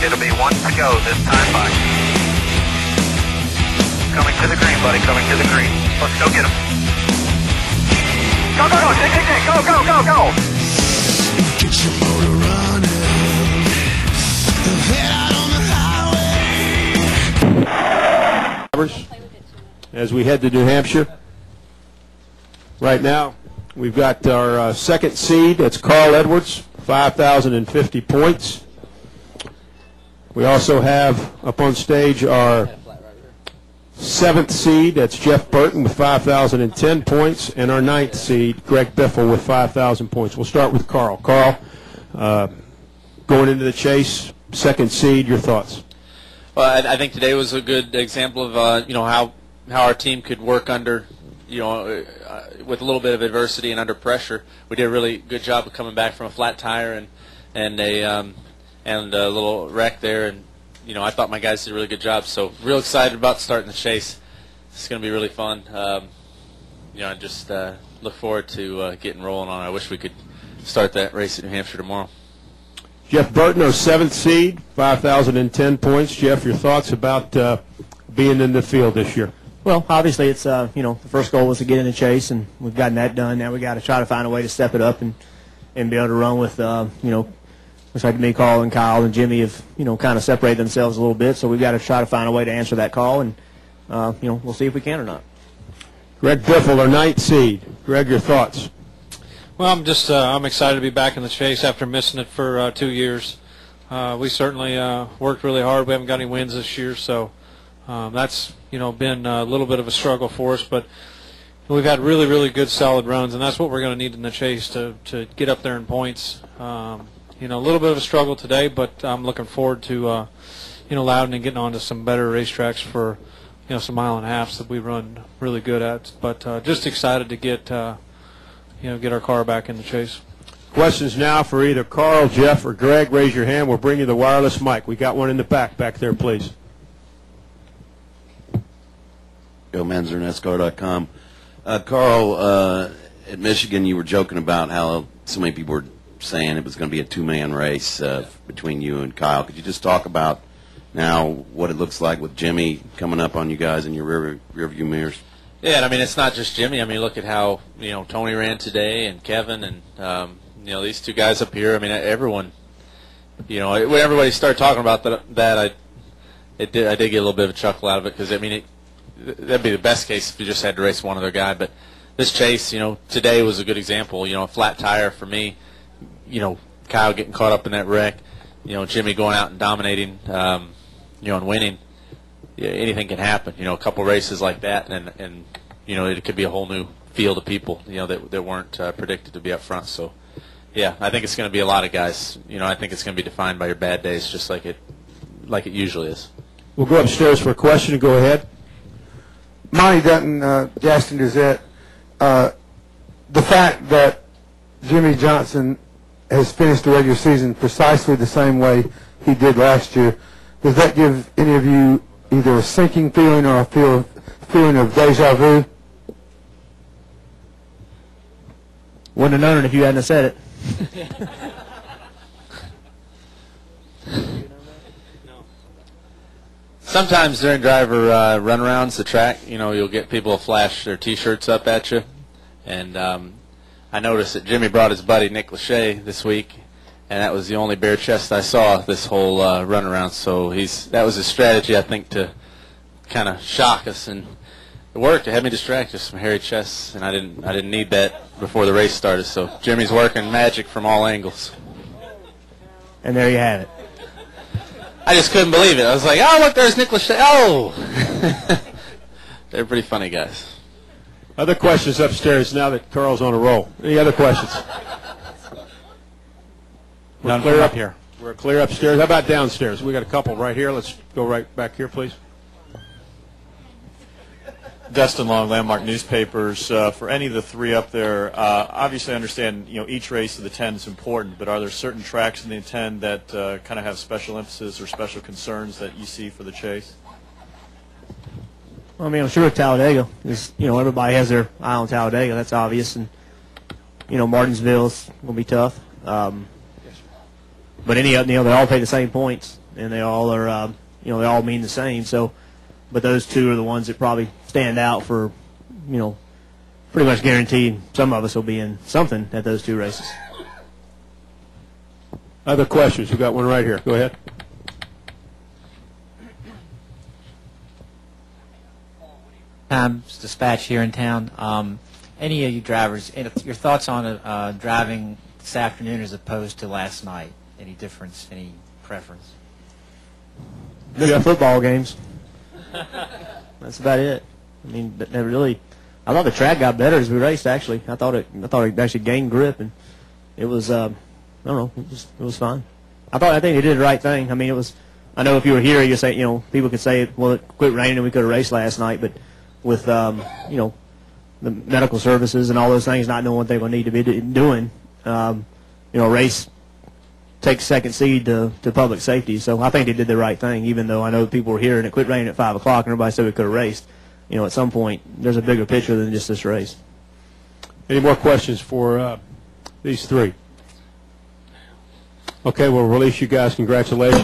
It'll be 1 to go this time by. Coming to the green, buddy, coming to the green. Let's go get him. Go, go, go, go, go, go, go. Get your motor running. Head out on the highway. As we head to New Hampshire, right now we've got our second seed. That's Carl Edwards, 5,050 points. We also have up on stage our seventh seed. That's Jeff Burton with 5,010 points, and our ninth seed, Greg Biffle, with 5,000 points. We'll start with Carl. Carl, going into the chase, second seed, your thoughts? Well, I think today was a good example of how our team could work under, with a little bit of adversity and under pressure. We did a really good job of coming back from a flat tire and a little wreck there, and I thought my guys did a really good job. So real excited about starting the chase. It's going to be really fun. I just look forward to getting rolling on it. I wish we could start that race in New Hampshire tomorrow. Jeff Burton, our seventh seed, 5,010 points. Jeff, your thoughts about being in the field this year? Well, obviously it's the first goal was to get in the chase, and we've gotten that done. Now we got to try to find a way to step it up and be able to run with looks like me, Carl, and Kyle and Jimmy have kind of separated themselves a little bit. So we've got to try to find a way to answer that call, and we'll see if we can or not. Greg Biffle, our ninth seed. Greg, your thoughts? Well, I'm excited to be back in the chase after missing it for 2 years. We certainly worked really hard. We haven't got any wins this year, so that's been a little bit of a struggle for us. But we've had really, really good, solid runs, and that's what we're going to need in the chase to get up there in points. A little bit of a struggle today, but I'm looking forward to Loudon and getting on to some better racetracks for some mile and a halves that we run really good at. But just excited to get our car back in the chase. Questions now for either Carl, Jeff, or Greg. Raise your hand. We'll bring you the wireless mic. We got one in the back there, please. Joe Menzer, NASCAR.com. Carl, at Michigan, you were joking about how so many people were saying it was going to be a two-man race between you and Kyle. Could you just talk about now what it looks like with Jimmy coming up on you guys in your rear view mirrors? Yeah, and I mean, it's not just Jimmy. I mean, look at how Tony ran today, and Kevin, and these two guys up here. I mean, everyone. When everybody started talking about that, I did get a little bit of a chuckle out of it, because I mean, that'd be the best case if you just had to race one other guy. But this chase, today was a good example. A flat tire for me. Kyle getting caught up in that wreck. Jimmy going out and dominating. And winning. Yeah, anything can happen. A couple races like that, and it could be a whole new field of people. That weren't predicted to be up front. So, yeah, I think it's going to be a lot of guys. I think it's going to be defined by your bad days, just like it usually is. We'll go upstairs for a question. Go ahead. Monty Dutton, Gaston Gazette. The fact that Jimmy Johnson has finished the regular season precisely the same way he did last year, does that give any of you either a sinking feeling or a feeling of deja vu? Wouldn't have known it if you hadn't have said it. Sometimes during driver runarounds, the track, you'll get people to flash their T-shirts up at you, and I noticed that Jimmy brought his buddy Nick Lachey this week, and that was the only bare chest I saw this whole runaround. So that was his strategy, I think, to kind of shock us, and it worked. It had me distracted, some hairy chests, and I didn't need that before the race started. So Jimmy's working magic from all angles. And there you have it. I just couldn't believe it. I was like, oh, look, there's Nick Lachey. Oh! They're pretty funny guys. Other questions upstairs now that Carl's on a roll. Any other questions? We're clear up here. We're clear upstairs. How about downstairs? We got a couple right here. Let's go right back here, please. Dustin Long, Landmark Newspapers. For any of the three up there, obviously I understand each race of the 10 is important, but are there certain tracks in the 10 that kind of have special emphasis or special concerns that you see for the chase? Well, I mean, I'm sure Talladega is, everybody has their eye on Talladega. That's obvious, and Martinsville's gonna be tough. But they all pay the same points. and they all are they all mean the same. So, but those two are the ones that probably stand out for pretty much guaranteed some of us will be in something at those two races. Other questions? We've got one right here. Go ahead. Times Dispatch here in town. Any of you drivers, your thoughts on driving this afternoon as opposed to last night? Any difference? Any preference? We got football games. That's about it. I mean, I thought the track got better as we raced. Actually, I thought it actually gained grip, and it was I don't know, it was fine. I think they did the right thing. I mean, it was. I know if you were here, you say people could say, well, it quit raining and we could have raced last night, but with the medical services and all those things, not knowing what they will need to be doing, race takes second seed to public safety. So I think they did the right thing, even though I know people were here and it quit raining at 5 o'clock and everybody said we could have raced. At some point, there's a bigger picture than just this race. Any more questions for these three? Okay, we'll release you guys. Congratulations.